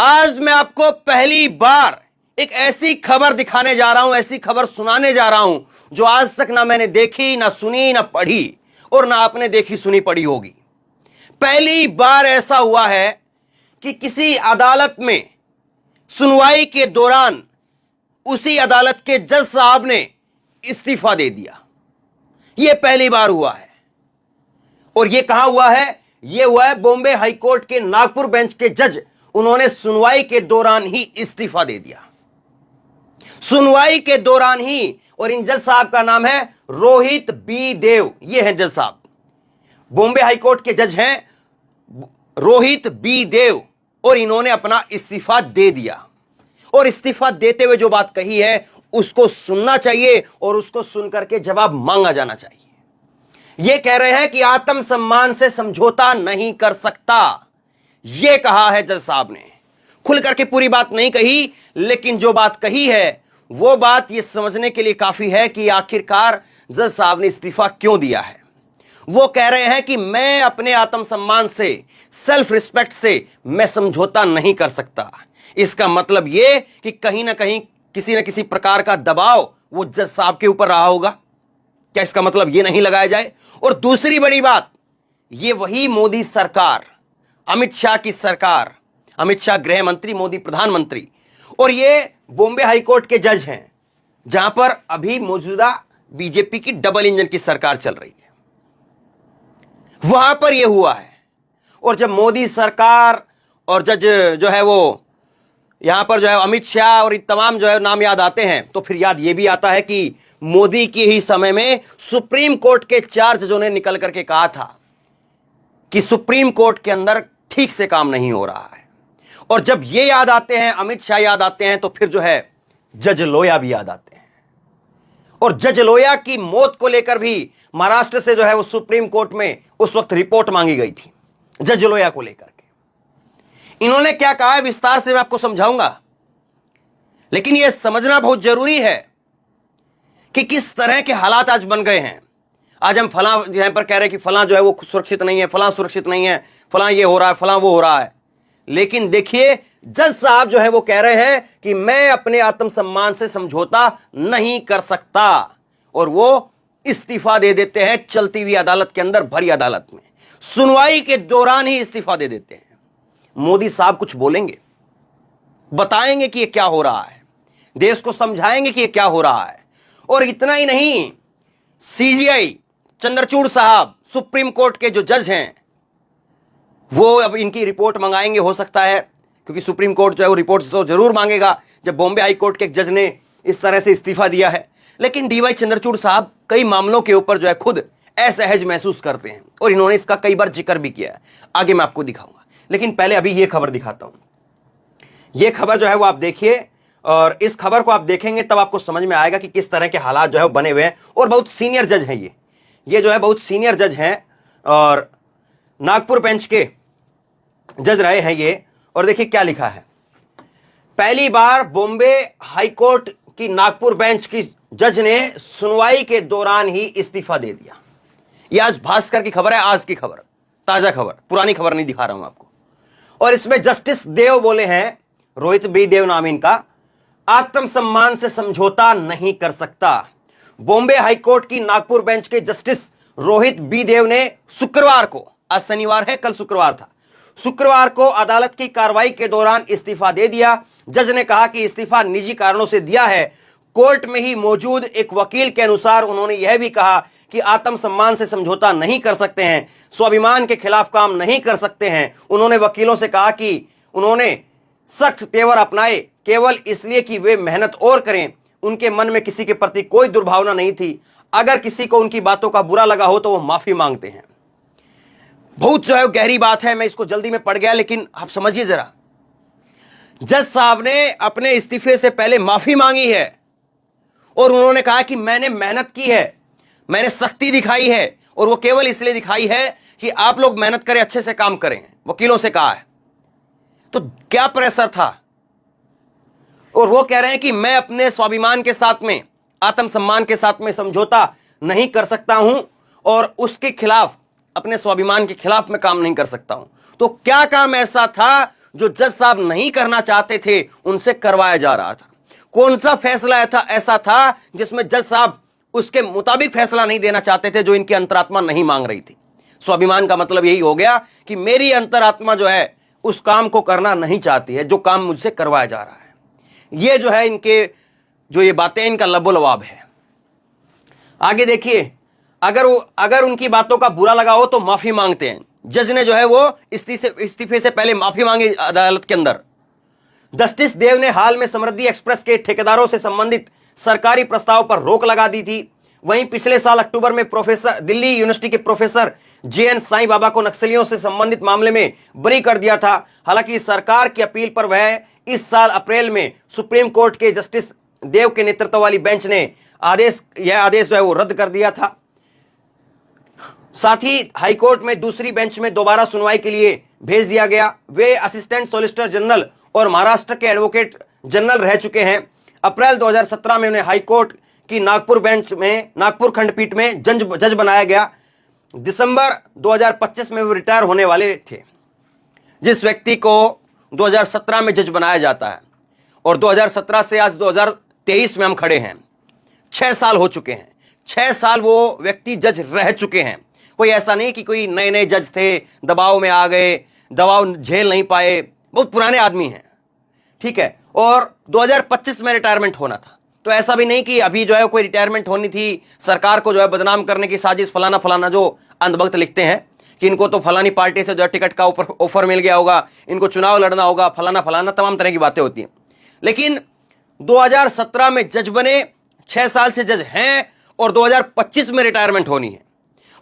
आज मैं आपको पहली बार एक ऐसी खबर दिखाने जा रहा हूं, ऐसी खबर सुनाने जा रहा हूं जो आज तक ना मैंने देखी, ना सुनी, ना पढ़ी और ना आपने देखी सुनी पढ़ी होगी। पहली बार ऐसा हुआ है कि किसी अदालत में सुनवाई के दौरान उसी अदालत के जज साहब ने इस्तीफा दे दिया। यह पहली बार हुआ है। और यह कहां हुआ है? यह हुआ है बॉम्बे हाईकोर्ट के नागपुर बेंच के जज। उन्होंने सुनवाई के दौरान ही इस्तीफा दे दिया, सुनवाई के दौरान ही। और इन जज साहब का नाम है रोहित बी देव। ये हैं जज साहब, बॉम्बे हाईकोर्ट के जज हैं रोहित बी देव। और इन्होंने अपना इस्तीफा दे दिया। और इस्तीफा देते हुए जो बात कही है उसको सुनना चाहिए और उसको सुनकर के जवाब मांगा जाना चाहिए। यह कह रहे हैं कि आत्मसम्मान से समझौता नहीं कर सकता, यह कहा है जज साहब ने। खुल करके पूरी बात नहीं कही, लेकिन जो बात कही है वो बात यह समझने के लिए काफी है कि आखिरकार जज साहब ने इस्तीफा क्यों दिया है। वो कह रहे हैं कि मैं अपने आत्मसम्मान से, सेल्फ रिस्पेक्ट से मैं समझौता नहीं कर सकता। इसका मतलब यह कि कहीं ना कहीं किसी न किसी प्रकार का दबाव वो जज साहब के ऊपर रहा होगा। क्या इसका मतलब यह नहीं लगाया जाए? और दूसरी बड़ी बात, यह वही मोदी सरकार, अमित शाह की सरकार, अमित शाह गृह मंत्री, मोदी प्रधानमंत्री, और ये बॉम्बे हाईकोर्ट के जज हैं जहां पर अभी मौजूदा बीजेपी की डबल इंजन की सरकार चल रही है। वहां पर यह हुआ है। और जब मोदी सरकार और जज जो है वो यहां पर जो है अमित शाह और तमाम जो है नाम याद आते हैं, तो फिर याद यह भी आता है कि मोदी के ही समय में सुप्रीम कोर्ट के 4 जजों ने निकल करके कहा था कि सुप्रीम कोर्ट के अंदर ठीक से काम नहीं हो रहा है। और जब ये याद आते हैं, अमित शाह याद आते हैं, तो फिर जो है जज लोया भी याद आते हैं। और जज लोया की मौत को लेकर भी महाराष्ट्र से जो है वो सुप्रीम कोर्ट में उस वक्त रिपोर्ट मांगी गई थी जज लोया को लेकर के। इन्होंने क्या कहा है विस्तार से मैं आपको समझाऊंगा, लेकिन यह समझना बहुत जरूरी है कि किस तरह के हालात आज बन गए हैं। आज हम फलां यहां पर कह रहे हैं कि फलां जो है वो सुरक्षित नहीं है, फलां सुरक्षित नहीं है, फलां ये हो रहा है, फलां वो हो रहा है। लेकिन देखिए जज साहब जो है वो कह रहे हैं कि मैं अपने आत्मसम्मान से समझौता नहीं कर सकता। और वो इस्तीफा दे देते हैं चलती हुई अदालत के अंदर, भरी अदालत में सुनवाई के दौरान ही इस्तीफा दे देते हैं। मोदी साहब कुछ बोलेंगे, बताएंगे कि ये क्या हो रहा है, देश को समझाएंगे कि ये क्या हो रहा है। और इतना ही नहीं, सीजीआई चंद्रचूड़ साहब, सुप्रीम कोर्ट के जो जज हैं, वो अब इनकी रिपोर्ट मंगाएंगे हो सकता है, क्योंकि सुप्रीम कोर्ट जो है वो रिपोर्ट तो जरूर मांगेगा जब बॉम्बे हाई कोर्ट के एक जज ने इस तरह से इस्तीफा दिया है। लेकिन डीवाई चंद्रचूड़ साहब कई मामलों के ऊपर जो है खुद असहज महसूस करते हैं और इन्होंने इसका कई बार जिक्र भी किया है। आगे मैं आपको दिखाऊंगा, लेकिन पहले अभी यह खबर दिखाता हूं। यह खबर जो है वो आप देखिए, और इस खबर को आप देखेंगे तब आपको समझ में आएगा कि किस तरह के हालात जो है वो बने हुए हैं। और बहुत सीनियर जज हैं ये जो है बहुत सीनियर जज हैं और नागपुर बेंच के जज रहे हैं ये। और देखिए क्या लिखा है, पहली बार बॉम्बे हाईकोर्ट की नागपुर बेंच की जज ने सुनवाई के दौरान ही इस्तीफा दे दिया। यह आज भास्कर की खबर है, आज की खबर, ताजा खबर, पुरानी खबर नहीं दिखा रहा हूं आपको। और इसमें जस्टिस देव बोले हैं, रोहित बी देव नाम इनका, आत्मसम्मान से समझौता नहीं कर सकता। बॉम्बे हाईकोर्ट की नागपुर बेंच के जस्टिस रोहित बी देव ने शुक्रवार को, आज शनिवार है, कल शुक्रवार था, शुक्रवार को अदालत की कार्रवाई के दौरान इस्तीफा दे दिया। जज ने कहा कि इस्तीफा निजी कारणों से दिया है। कोर्ट में ही मौजूद एक वकील के अनुसार उन्होंने यह भी कहा कि आत्मसम्मान से समझौता नहीं कर सकते हैं, स्वाभिमान के खिलाफ काम नहीं कर सकते हैं। उन्होंने वकीलों से कहा कि उन्होंने सख्त तेवर अपनाए केवल इसलिए कि वे मेहनत और करें। उनके मन में किसी के प्रति कोई दुर्भावना नहीं थी। अगर किसी को उनकी बातों का बुरा लगा हो तो वो माफी मांगते हैं। बहुत जो है गहरी बात है, मैं इसको जल्दी में पढ़ गया, लेकिन आप समझिए जरा। जज साहब ने अपने इस्तीफे से पहले माफी मांगी है और उन्होंने कहा कि मैंने मेहनत की है, मैंने सख्ती दिखाई है, और वो केवल इसलिए दिखाई है कि आप लोग मेहनत करें, अच्छे से काम करें। वकीलों से कहा है, तो क्या प्रेशर था। और वो कह रहे हैं कि मैं अपने स्वाभिमान के साथ में, आत्मसम्मान के साथ में समझौता नहीं कर सकता हूं और उसके खिलाफ, अपने स्वाभिमान के खिलाफ मैं काम नहीं कर सकता हूं। तो क्या काम ऐसा था जो जज साहब नहीं करना चाहते थे उनसे करवाया जा रहा था। कौन सा फैसला ऐसा था जिसमें जज साहब उसके मुताबिक फैसला नहीं देना चाहते थे, जो इनकी अंतरात्मा नहीं मांग रही थी। स्वाभिमान का मतलब यही हो गया कि मेरी अंतरात्मा जो है उस काम को करना नहीं चाहती है जो काम मुझसे करवाया जा रहा है। ये जो है इनके जो ये बातें, इनका लबोलवाब है। आगे देखिए, अगर उनकी बातों का बुरा लगा हो तो माफी मांगते हैं। जज ने जो है वो इस्तीफे से पहले माफी मांगी अदालत के अंदर। जस्टिस देव ने हाल में समृद्धि एक्सप्रेस के ठेकेदारों से संबंधित सरकारी प्रस्ताव पर रोक लगा दी थी। वहीं पिछले साल अक्टूबर में दिल्ली यूनिवर्सिटी के प्रोफेसर JN साईं बाबा को नक्सलियों से संबंधित मामले में बरी कर दिया था। हालांकि सरकार की अपील पर वह इस साल अप्रैल में सुप्रीम कोर्ट के जस्टिस देव के नेतृत्व वाली बेंच ने यह आदेश जो है वो रद्द कर दिया था। साथ ही हाईकोर्ट में दूसरी बेंच में दोबारा सुनवाई के लिए भेज दिया गया। वे असिस्टेंट सोलिसिटर जनरल और महाराष्ट्र के एडवोकेट जनरल रह चुके हैं। अप्रैल 2017 में उन्हें हाईकोर्ट की नागपुर खंडपीठ में जज बनाया गया। दिसंबर 2025 में वो रिटायर होने वाले थे। जिस व्यक्ति को 2017 में जज बनाया जाता है और 2017 से आज 2023 में हम खड़े हैं, 6 साल हो चुके हैं। 6 साल वो व्यक्ति जज रह चुके हैं। कोई ऐसा नहीं कि कोई नए जज थे, दबाव में आ गए, दबाव झेल नहीं पाए, बहुत पुराने आदमी हैं, ठीक है। और 2025 में रिटायरमेंट होना था, तो ऐसा भी नहीं कि अभी जो है कोई रिटायरमेंट होनी थी, सरकार को जो है बदनाम करने की साजिश, फलाना फलाना जो अंधभक्त लिखते हैं कि इनको तो फलानी पार्टी से जो है टिकट का ऑफर मिल गया होगा, इनको चुनाव लड़ना होगा, फलाना फलाना तमाम तरह की बातें होती हैं। लेकिन 2017 में जज बने, 6 साल से जज हैं और 2025 में रिटायरमेंट होनी है।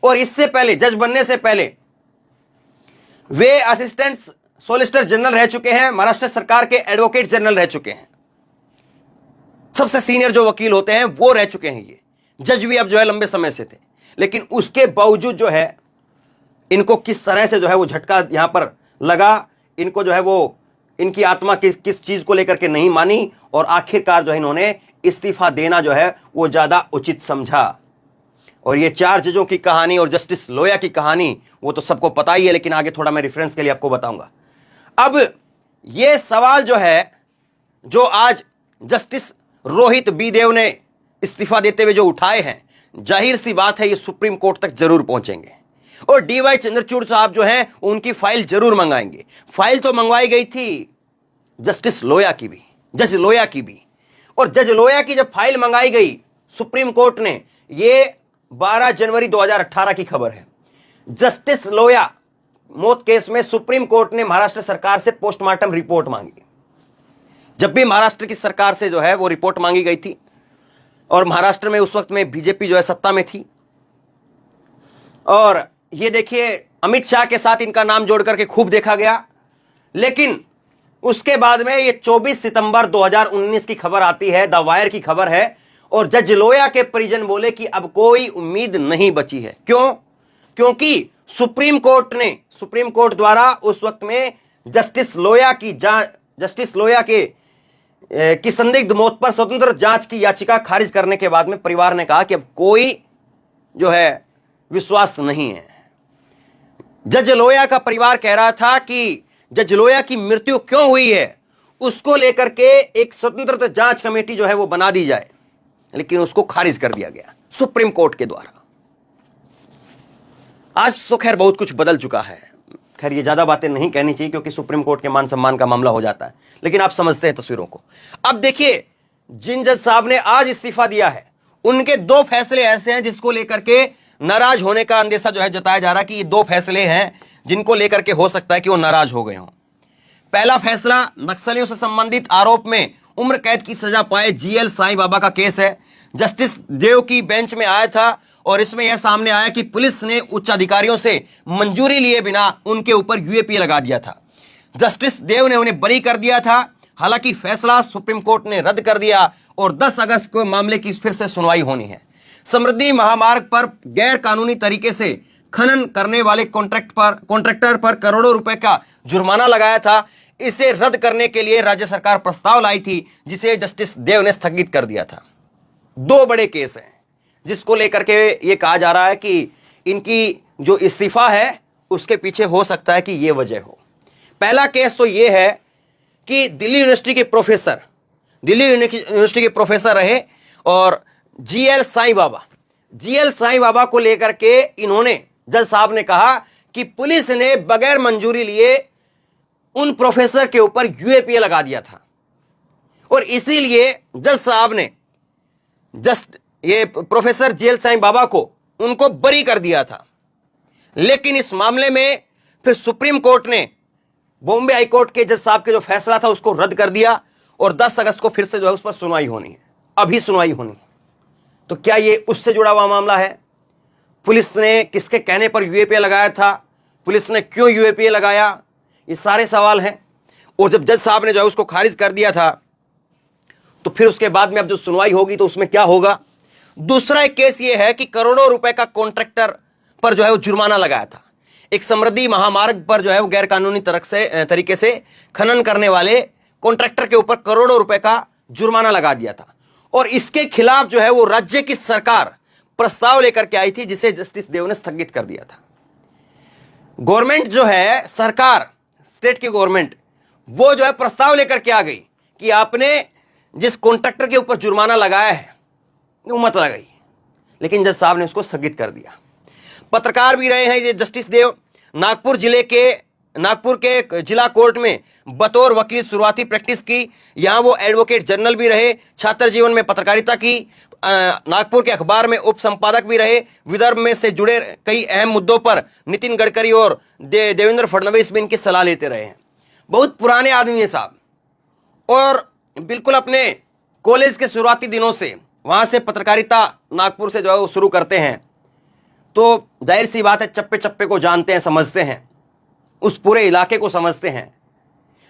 और इससे पहले, जज बनने से पहले वे असिस्टेंट सोलिसिटर जनरल रह चुके हैं, महाराष्ट्र सरकार के एडवोकेट जनरल रह चुके हैं। सबसे सीनियर जो वकील होते हैं वो रह चुके हैं। ये जज भी अब जो है लंबे समय से थे, लेकिन उसके बावजूद जो है इनको किस तरह से जो है वो झटका यहां पर लगा, इनको जो है वो इनकी आत्मा किस चीज को लेकर के नहीं मानी और आखिरकार जो है इन्होंने इस्तीफा देना जो है वो ज्यादा उचित समझा। और ये 4 जजों की कहानी और जस्टिस लोया की कहानी वो तो सबको पता ही है, लेकिन आगे थोड़ा मैं रेफरेंस के लिए आपको बताऊंगा। अब ये सवाल जो है, जो आज जस्टिस रोहित बी देव ने इस्तीफा देते हुए जो उठाए हैं, जाहिर सी बात है ये सुप्रीम कोर्ट तक जरूर पहुंचेंगे और DY चंद्रचूड़ साहब जो हैं उनकी फाइल जरूर मंगाएंगे। फाइल तो मंगवाई गई थी जस्टिस लोया की भी, जज लोया की भी। और जज लोया की जब फाइल मंगाई गई सुप्रीम कोर्ट ने, ये 12 जनवरी 2018 की खबर है। जस्टिस लोया मौत केस में सुप्रीम कोर्ट ने महाराष्ट्र सरकार से पोस्टमार्टम रिपोर्ट मांगी। जब भी महाराष्ट्र की सरकार से जो है वो रिपोर्ट मांगी गई थी, और महाराष्ट्र में उस वक्त में बीजेपी जो है सत्ता में थी, और ये देखिए अमित शाह के साथ इनका नाम जोड़ करके खूब देखा गया। लेकिन उसके बाद में ये 24 सितंबर 2019 की खबर आती है, द वायर की खबर है, और जज लोया के परिजन बोले कि अब कोई उम्मीद नहीं बची है। क्यों? क्योंकि सुप्रीम कोर्ट द्वारा उस वक्त में जस्टिस लोया की संदिग्ध मौत पर स्वतंत्र जांच की याचिका खारिज करने के बाद में परिवार ने कहा कि अब कोई जो है विश्वास नहीं है। जज लोया का परिवार कह रहा था कि जज लोया की मृत्यु क्यों हुई है उसको लेकर के एक स्वतंत्र जांच कमेटी जो है वो बना दी जाए, लेकिन उसको खारिज कर दिया गया सुप्रीम कोर्ट के द्वारा। आज तो खैर बहुत कुछ बदल चुका है, खैर ये ज्यादा बातें नहीं कहनी चाहिए क्योंकि सुप्रीम कोर्ट के मान सम्मान का मामला हो जाता है, लेकिन आप समझते हैं तस्वीरों को। अब देखिए, जिन जज साहब ने आज इस्तीफा दिया है उनके 2 फैसले ऐसे हैं जिसको लेकर के नाराज होने का अंदेशा जो है जताया जा रहा है कि ये 2 फैसले हैं जिनको लेकर के हो सकता है कि वो नाराज हो गए हों। पहला फैसला नक्सलियों से संबंधित आरोप में उम्र कैद की सजा पाए GL साईं बाबा का केस है। जस्टिस देव की बेंच में आया था और इसमें यह सामने आया कि पुलिस ने उच्च अधिकारियों से मंजूरी लिए बिना उनके ऊपर UAP लगा दिया था। जस्टिस देव ने उन्हें बरी कर दिया था। हालांकि फैसला सुप्रीम कोर्ट ने रद्द कर दिया और 10 अगस्त को मामले की फिर से सुनवाई होनी है। समृद्धि महामार्ग पर गैर कानूनी तरीके से खनन करने वाले कॉन्ट्रैक्टर पर करोड़ों रुपए का जुर्माना लगाया था। इसे रद्द करने के लिए राज्य सरकार प्रस्ताव लाई थी जिसे जस्टिस देव ने स्थगित कर दिया था। 2 बड़े केस हैं जिसको लेकर के ये कहा जा रहा है कि इनकी जो इस्तीफा है उसके पीछे हो सकता है कि ये वजह हो। पहला केस तो यह है कि दिल्ली यूनिवर्सिटी के प्रोफेसर रहे और जीएल साईं बाबा को लेकर के इन्होंने, जज साहब ने कहा कि पुलिस ने बगैर मंजूरी लिए उन प्रोफेसर के ऊपर यूएपीए लगा दिया था और इसीलिए जज साहब ने ये प्रोफेसर जीएल साईं बाबा को उनको बरी कर दिया था। लेकिन इस मामले में फिर सुप्रीम कोर्ट ने बॉम्बे हाई कोर्ट के जज साहब के जो फैसला था उसको रद्द कर दिया और 10 अगस्त को फिर से जो है उस पर सुनवाई होनी है, अभी सुनवाई होनी है। तो क्या ये उससे जुड़ा हुआ मामला है? पुलिस ने किसके कहने पर यूएपीए लगाया था, पुलिस ने क्यों यूएपीए लगाया, ये सारे सवाल हैं। और जब जज साहब ने जो है उसको खारिज कर दिया था तो फिर उसके बाद में अब जो सुनवाई होगी तो उसमें क्या होगा। दूसरा एक केस ये है कि करोड़ों रुपए का कॉन्ट्रैक्टर पर जो है वो जुर्माना लगाया था। एक समृद्धि महामार्ग पर जो है वो गैरकानूनी तरीके से खनन करने वाले कॉन्ट्रैक्टर के ऊपर करोड़ों रुपए का जुर्माना लगा दिया था और इसके खिलाफ जो है वो राज्य की सरकार प्रस्ताव लेकर के आई थी जिसे जस्टिस देव ने स्थगित कर दिया था। गवर्नमेंट जो है, सरकार, स्टेट की गवर्नमेंट, वो जो है प्रस्ताव लेकर के आ गई कि आपने जिस कॉन्ट्रैक्टर के ऊपर जुर्माना लगाया है वो मत लगाई, लेकिन जज साहब ने उसको स्थगित कर दिया। पत्रकार भी रहे हैं ये जस्टिस देव। नागपुर के जिला कोर्ट में बतौर वकील शुरुआती प्रैक्टिस की। यहां वो एडवोकेट जनरल भी रहे, छात्र जीवन में पत्रकारिता की, नागपुर के अखबार में उप संपादक भी रहे। विदर्भ में से जुड़े कई अहम मुद्दों पर नितिन गडकरी और देवेंद्र फडणवीस भी इनकी सलाह लेते रहे हैं। बहुत पुराने आदमी है साहब और बिल्कुल अपने कॉलेज के शुरुआती दिनों से वहां से पत्रकारिता नागपुर से जो है वो शुरू करते हैं। तो जाहिर सी बात है, चप्पे चप्पे को जानते हैं, समझते हैं, उस पूरे इलाके को समझते हैं।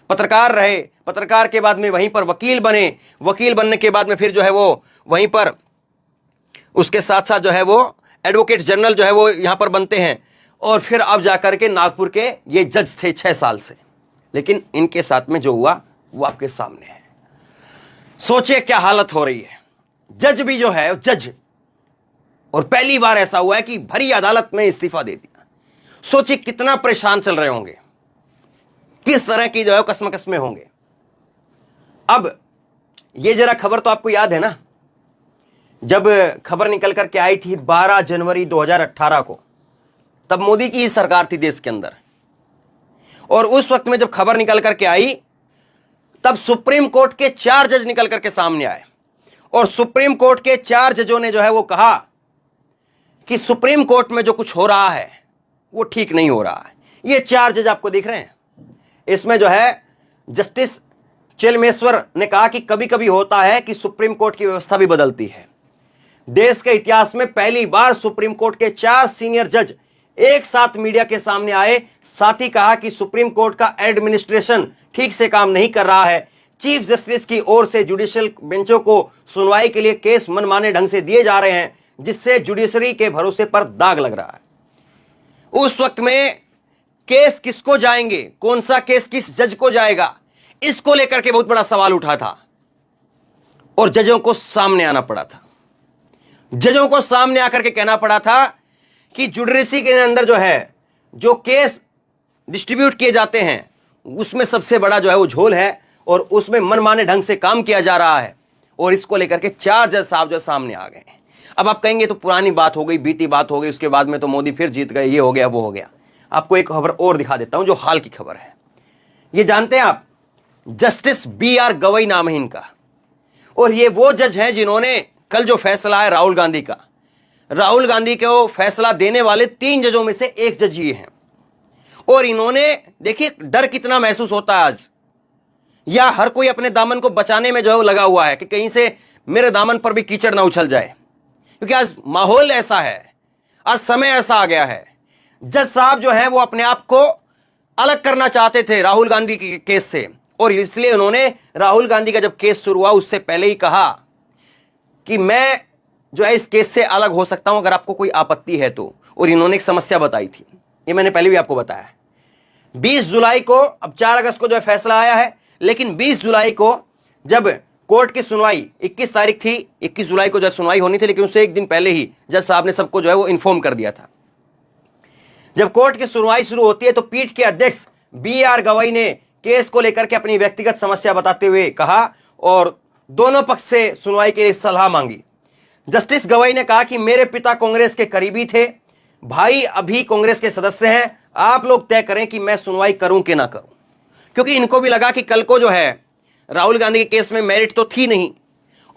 पत्रकार रहे, पत्रकार के बाद में वहीं पर वकील बने, वकील बनने के बाद में फिर जो है वो वहीं पर उसके साथ साथ जो है वो एडवोकेट जनरल जो है वो यहां पर बनते हैं और फिर अब जाकर के नागपुर के ये जज थे 6 साल से। लेकिन इनके साथ में जो हुआ वो आपके सामने है। सोचिए क्या हालत हो रही है। जज भी जो है जज, और पहली बार ऐसा हुआ है कि भरी अदालत में इस्तीफा दे दिया। सोचिए कितना परेशान चल रहे होंगे, किस तरह की जो है कसमें होंगे। अब ये जरा खबर तो आपको याद है ना, जब खबर निकल करके आई थी 12 जनवरी 2018 को, तब मोदी की ही सरकार थी देश के अंदर। और उस वक्त में जब खबर निकल करके आई तब सुप्रीम कोर्ट के 4 जज निकल करके सामने आए और सुप्रीम कोर्ट के 4 जजों ने जो है वो कहा कि सुप्रीम कोर्ट में जो कुछ हो रहा है वो ठीक नहीं हो रहा है। ये 4 जज आपको दिख रहे हैं। इसमें जो है जस्टिस चेलमेश्वर ने कहा कि कभी कभी होता है कि सुप्रीम कोर्ट की व्यवस्था भी बदलती है। देश के इतिहास में पहली बार सुप्रीम कोर्ट के 4 सीनियर जज एक साथ मीडिया के सामने आए, साथ ही कहा कि सुप्रीम कोर्ट का एडमिनिस्ट्रेशन ठीक से काम नहीं कर रहा है। चीफ जस्टिस की ओर से जुडिशियल बेंचों को सुनवाई के लिए केस मनमाने ढंग से दिए जा रहे हैं, जिससे जुडिशरी के भरोसे पर दाग लग रहा है। उस वक्त में केस किसको जाएंगे, कौन सा केस किस जज को जाएगा, इसको लेकर के बहुत बड़ा सवाल उठा था और जजों को सामने आना पड़ा था। जजों को सामने आकर के कहना पड़ा था कि जुडिशरी के अंदर जो है जो केस डिस्ट्रीब्यूट किए जाते हैं उसमें सबसे बड़ा जो है वो झोल है और उसमें मनमाने ढंग से काम किया जा रहा है। और इसको लेकर के 4 जज साहब जो सामने आ गए। अब आप कहेंगे तो पुरानी बात हो गई, बीती बात हो गई, उसके बाद में तो मोदी फिर जीत गए, ये हो गया वो हो गया। आपको एक खबर और दिखा देता हूं जो हाल की खबर है। ये जानते हैं आप, जस्टिस BR गवई नाम है इनका और ये वो जज हैं जिन्होंने कल जो फैसला है राहुल गांधी का, राहुल गांधी को फैसला देने वाले 3 जजों में से एक जज ये हैं। और इन्होंने, देखिए डर कितना महसूस होता है आज, या हर कोई अपने दामन को बचाने में जो है वो लगा हुआ है कि कहीं से मेरे दामन पर भी कीचड़ ना उछल जाए, क्योंकि आज माहौल ऐसा है, आज समय ऐसा आ गया है। जज साहब जो है वो अपने आप को अलग करना चाहते थे राहुल गांधी के केस से और इसलिए उन्होंने राहुल गांधी का जब केस शुरू हुआ उससे पहले ही कहा कि मैं जो है इस केस से अलग हो सकता हूं अगर आपको कोई आपत्ति है तो। और इन्होंने एक समस्या बताई थी, ये मैंने पहले भी आपको बताया। 20 जुलाई को, अब 4 अगस्त को जो है फैसला आया है, लेकिन 20 जुलाई को जब कोर्ट की सुनवाई 21 तारीख थी, 21 जुलाई को जो सुनवाई होनी थी, लेकिन उससे एक दिन पहले ही जज साहब ने सबको जो है वो इन्फॉर्म कर दिया था। जब कोर्ट की सुनवाई शुरू होती है तो पीठ के अध्यक्ष BR गवई ने केस को लेकर के अपनी व्यक्तिगत समस्या बताते हुए कहा और दोनों पक्ष से सुनवाई के लिए सलाह मांगी। जस्टिस गवई ने कहा कि मेरे पिता कांग्रेस के करीबी थे, भाई अभी कांग्रेस के सदस्य हैं, आप लोग तय करें कि मैं सुनवाई करूं कि ना करूं। क्योंकि इनको भी लगा कि कल को जो है राहुल गांधी के केस में मेरिट तो थी नहीं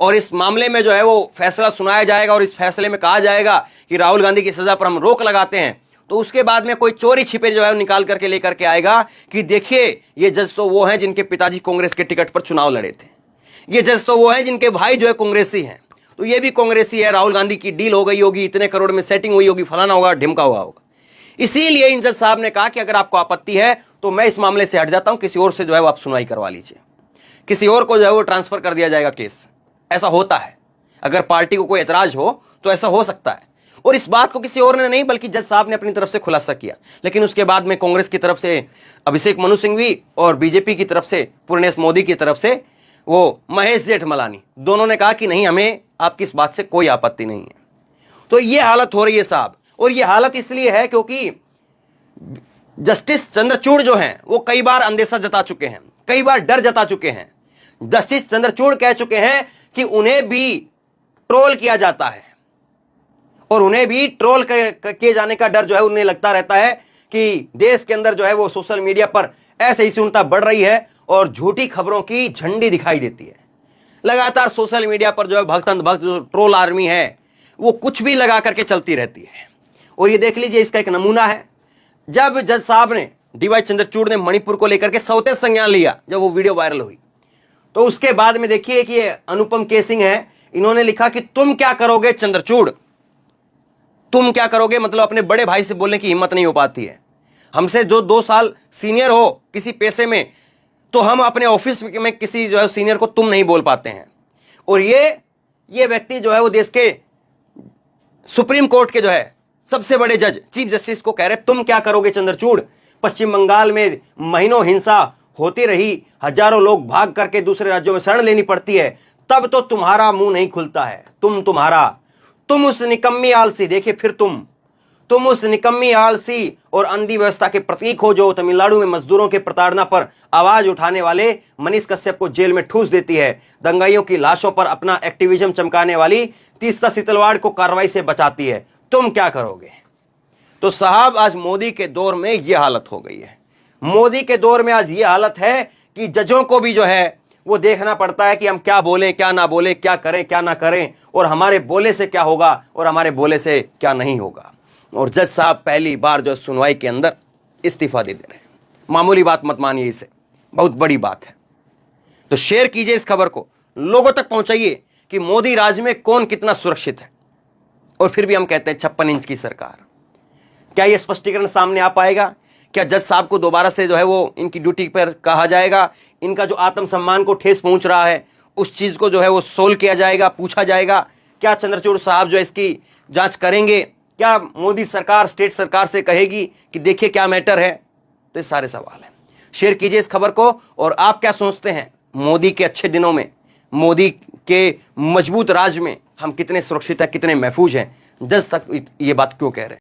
और इस मामले में जो है वो फैसला सुनाया जाएगा और इस फैसले में कहा जाएगा कि राहुल गांधी की सजा पर हम रोक लगाते हैं, तो उसके बाद में कोई चोरी छिपे जो है निकाल करके लेकर के आएगा कि देखिए ये जज तो वो हैं जिनके पिताजी कांग्रेस के टिकट पर चुनाव लड़े थे, ये जज तो वो हैं जिनके भाई जो है कांग्रेसी हैं, तो ये भी कांग्रेसी है, राहुल गांधी की डील हो गई होगी, इतने करोड़ में सेटिंग हुई होगी, फलाना होगा, ढिमका हुआ होगा। इसीलिए इन जज साहब ने कहा कि अगर आपको आपत्ति है तो मैं इस मामले से हट जाता हूं, किसी और से जो है वो आप सुनवाई करवा लीजिए, किसी और को जो है वो ट्रांसफर कर दिया जाएगा केस। ऐसा होता है, अगर पार्टी को कोई एतराज हो तो ऐसा हो सकता है। और इस बात को किसी और ने नहीं बल्कि जज साहब ने अपनी तरफ से खुलासा किया। लेकिन उसके बाद में कांग्रेस की तरफ से अभिषेक मनु सिंघवी और बीजेपी की तरफ से पूर्णेश मोदी की तरफ से वो महेश जेठमलानी, दोनों ने कहा कि नहीं, हमें आपकी इस बात से कोई आपत्ति नहीं है। तो ये हालत हो रही है साहब, और ये हालत इसलिए है क्योंकि जस्टिस चंद्रचूड़ जो हैं वो कई बार अंदेशा जता चुके हैं, कई बार डर जता चुके हैं। जस्टिस चंद्रचूड़ कह चुके हैं कि उन्हें भी ट्रोल किया जाता है और उन्हें भी ट्रोल किए जाने का डर जो है उन्हें लगता रहता है कि देश के अंदर जो है वो सोशल मीडिया पर ऐसे ही सुनता बढ़ रही है और झूठी खबरों की झंडी दिखाई देती है। लगातार सोशल मीडिया पर जो है भक्त जो ट्रोल आर्मी है वो कुछ भी लगा करके चलती रहती है। और ये देख लीजिए, इसका एक नमूना है, जब जज साहब ने DY चंद्रचूड़ ने मणिपुर को लेकर के सौते संज्ञान लिया, जब वो वीडियो वायरल हुई, तो उसके बाद में देखिए कि ये अनुपम केसिंग है, इन्होंने लिखा कि तुम क्या करोगे चंद्रचूड़, तुम क्या करोगे, मतलब अपने बड़े भाई से बोलने की हिम्मत नहीं हो पाती है। हमसे जो 2 साल सीनियर हो किसी पेशे में, तो हम अपने ऑफिस में किसी जो है सीनियर को तुम नहीं बोल पाते हैं। और ये व्यक्ति जो है वो देश के सुप्रीम कोर्ट के जो है सबसे बड़े जज चीफ जस्टिस को कह रहे तुम क्या करोगे चंद्रचूड़। पश्चिम बंगाल में महीनों हिंसा होती रही, हजारों लोग भाग करके दूसरे राज्यों में शरण लेनी पड़ती है, तब तो तुम्हारा मुंह नहीं खुलता है। तुम उस निकम्मी आलसी, देखिए फिर तुम उस निकम्मी आलसी और अंधी व्यवस्था के प्रतीक हो जो तमिलनाडु में मजदूरों के प्रताड़ना पर आवाज उठाने वाले मनीष कश्यप को जेल में ठूस देती है, दंगाइयों की लाशों पर अपना एक्टिविज्म चमकाने वाली तीस्ता सीतलवाड़ को कार्रवाई से बचाती है, तुम क्या करोगे। तो साहब आज मोदी के दौर में यह हालत हो गई है, मोदी के दौर में आज यह हालत है कि जजों को भी जो है वो देखना पड़ता है कि हम क्या बोलें क्या ना बोलें, क्या करें क्या ना करें, और हमारे बोले से क्या होगा और हमारे बोले से क्या नहीं होगा। और जज साहब पहली बार जो सुनवाई के अंदर इस्तीफा दे रहे हैं। मामूली बात मत मानिए, इसे बहुत बड़ी बात है। तो शेयर कीजिए इस खबर को, लोगों तक पहुंचाइए कि मोदी राज में कौन कितना सुरक्षित है। और फिर भी हम कहते हैं 56 इंच की सरकार, क्या यह स्पष्टीकरण सामने आ पाएगा? क्या जज साहब को दोबारा से जो है वो इनकी ड्यूटी पर कहा जाएगा? इनका जो आत्मसम्मान को ठेस पहुंच रहा है उस चीज को जो है वो सोल्व किया जाएगा, पूछा जाएगा? क्या चंद्रचूड़ साहब जो है इसकी जांच करेंगे? क्या मोदी सरकार स्टेट सरकार से कहेगी कि देखिए क्या मैटर है? तो ये सारे सवाल हैं। शेयर कीजिए इस खबर को, और आप क्या सोचते हैं मोदी के अच्छे दिनों में, मोदी के मजबूत राज में हम कितने सुरक्षित हैं, कितने महफूज हैं? जज तक ये बात क्यों कह रहे हैं?